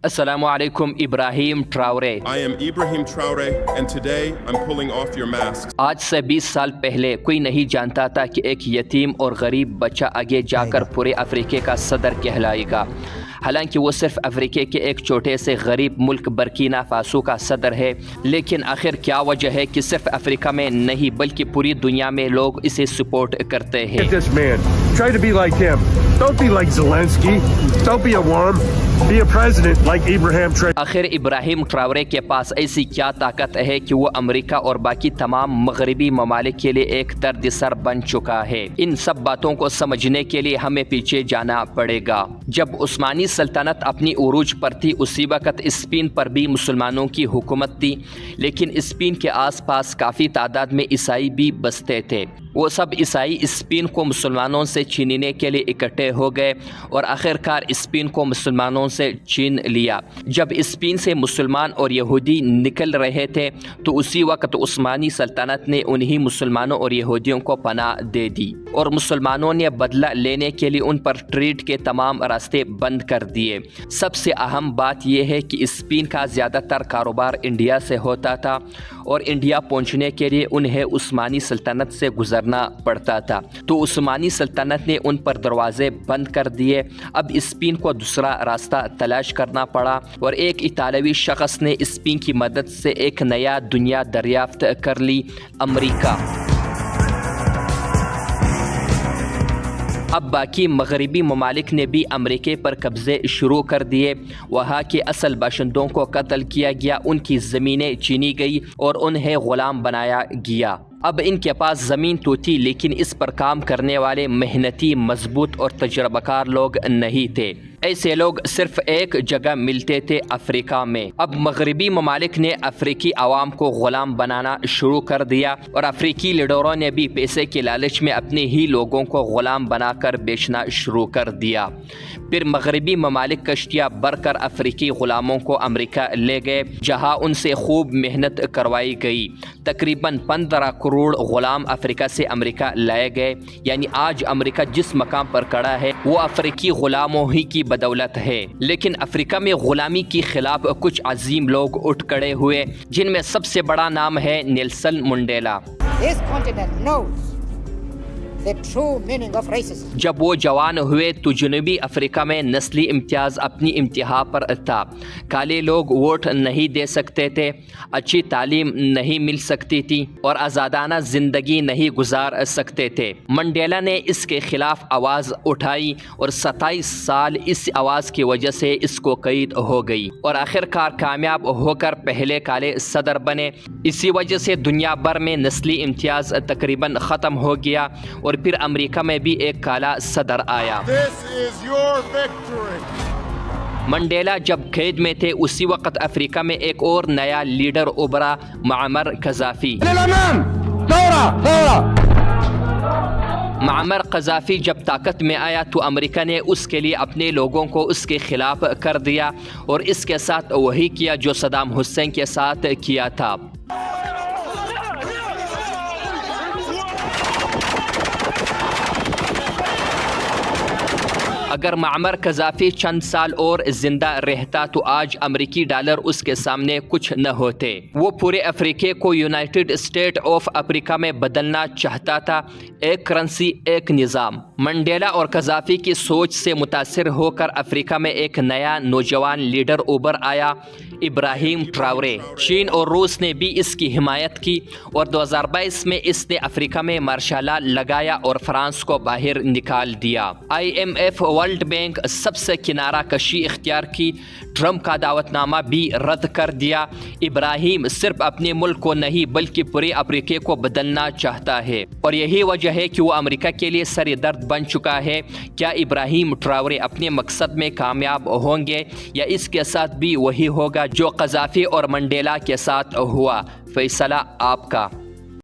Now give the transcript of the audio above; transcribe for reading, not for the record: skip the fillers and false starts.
Assalamu alaikum, Ibrahim Traore. I am Ibrahim Traore and today I'm pulling off your masks. आज से 20 साल पहले कोई नहीं जानता था कि एक यतीम और गरीब बच्चा आगे जाकर पूरे अफ्रीका का सदर कहलाएगा। हालांकि वो सिर्फ अफ्रीका के एक छोटे से गरीब मुल्क बर्किना फासो का सदर है, लेकिन आखिर क्या वजह है कि सिर्फ अफ्रीका में नहीं बल्कि पूरी दुनिया में लोग इसे सपोर्ट करते हैं। Try to be like him. Don't be like Zelensky. Don't be a worm. Be a president like Ibrahim Traore. आखिर इब्राहिम ट्रावरे के पास ऐसी क्या ताकत है कि वो अमेरिका और बाकी तमाम मगरबी ममालिक के लिए एक दर्दसर बन चुका है। इन सब बातों को समझने के लिए हमें पीछे जाना पड़ेगा। जब उस्मानी सल्तनत अपनी उरूज पर थी, उसी वक्त स्पेन पर भी मुसलमानों की हुकूमत थी, लेकिन स्पेन के आसपास काफ़ी तादाद में ईसाई भी बसते थे। वो सब ईसाई स्पेन को मुसलमानों से छीनने के लिए इकट्ठे हो गए और आखिरकार स्पेन को मुसलमानों से छीन लिया। जब स्पेन से मुसलमान और यहूदी निकल रहे थे तो उसी वक्त उस्मानी सल्तनत ने उन्हीं मुसलमानों और यहूदियों को पनाह दे दी और मुसलमानों ने बदला लेने के लिए उन पर ट्रेड के तमाम रास्ते बंद कर दिए। सबसे अहम बात यह है कि स्पेन का ज़्यादातर कारोबार इंडिया से होता था और इंडिया पहुंचने के लिए उन्हें उस्मानी सल्तनत से गुजरना पड़ता था, तो उस्मानी सल्तनत ने उन पर दरवाजे बंद कर दिए। अब स्पेन को दूसरा रास्ता तलाश करना पड़ा और एक इतालवी शख्स ने स्पेन की मदद से एक नया दुनिया दरियाफ्त कर ली, अमेरिका। अब बाकी मगरबी ममालिक ने भी अमेरिका पर कब्ज़े शुरू कर दिए। वहाँ के असल बाशिंदों को कत्ल किया गया, उनकी ज़मीनें छीनी गई और उन्हें ग़ुलाम बनाया गया। अब इनके पास ज़मीन तो थी, लेकिन इस पर काम करने वाले मेहनती, मजबूत और तजर्बाकार लोग नहीं थे। ऐसे लोग सिर्फ एक जगह मिलते थे, अफ्रीका में। अब मगरबी ममालिक ने अफ्रीकी आवाम को ग़ुलाम बनाना शुरू कर दिया और अफ्रीकी लीडरों ने भी पैसे के लालच में अपने ही लोगों को ग़ुलाम बनाकर बेचना शुरू कर दिया। फिर मगरबी ममालिक कश्तियाँ भरकर अफ्रीकी ग़ुलामों को अमेरिका ले गए, जहाँ उनसे खूब मेहनत करवाई गई। तकरीबन 15 करोड़ ग़ुलाम अफ्रीका से अमेरिका लाए गए। यानी आज अमेरिका जिस मकाम पर खड़ा है वो अफ्रीकी ग़ुलामों ही की बदौलत है। लेकिन अफ्रीका में ग़ुलामी के खिलाफ कुछ अजीम लोग उठ खड़े हुए, जिनमें सबसे बड़ा नाम है नेल्सन मंडेला। जब वो जवान हुए तो जनूबी अफ्रीका में नस्ली इम्तियाज़ अपनी इंतहा पर था। काले लोग वोट नहीं दे सकते थे, अच्छी तालीम नहीं मिल सकती थी और आज़ादाना ज़िंदगी नहीं गुजार सकते थे। मंडेला ने इसके ख़िलाफ़ आवाज़ उठाई और 27 साल इस आवाज़ की वजह से इसको कैद हो गई और आखिरकार कामयाब होकर पहले काले सदर बने। इसी वजह से दुनिया भर में नस्ली इम्तियाज़ तकरीबन ख़त्म हो गया और फिर अमेरिका में भी एक काला सदर आया। मंडेला जब कैद में थे उसी वक्त अफ्रीका में एक और नया लीडर उभरा, मुअम्मर कज़ाफ़ी। मुअम्मर कज़ाफ़ी जब ताकत में आया तो अमेरिका ने उसके लिए अपने लोगों को उसके खिलाफ कर दिया और इसके साथ वही किया जो सद्दाम हुसैन के साथ किया था। अगर मुअम्मर कज़ाफ़ी चंद साल और ज़िंदा रहता तो आज अमेरिकी डॉलर उसके सामने कुछ न होते। वो पूरे अफ्रीका को यूनाइटेड स्टेट ऑफ अफ्रीका में बदलना चाहता था, एक करेंसी एक निज़ाम। मंडेला और कज़ाफ़ी की सोच से मुतासिर होकर अफ्रीका में एक नया नौजवान लीडर उभर आया, इब्राहिम ट्रावरे। चीन और रूस ने भी इसकी हिमायत की और 2022 में इसने अफ्रीका में मार्शल लॉ लगाया और फ्रांस को बाहर निकाल दिया। IMF, वर्ल्ड बैंक सबसे किनारा कशी इख्तियार की, ट्रंप का दावतनामा भी रद्द कर दिया। इब्राहिम सिर्फ अपने मुल्क को नहीं बल्कि पूरे अफ्रीका को बदलना चाहता है और यही वजह है कि वो अमेरिका के लिए सर दर्द बन चुका है। क्या इब्राहिम ट्रावरे अपने मकसद में कामयाब होंगे या इसके साथ भी वही होगा जो कज़ाफ़ी और मंडेला के साथ हुआ? फैसला आपका।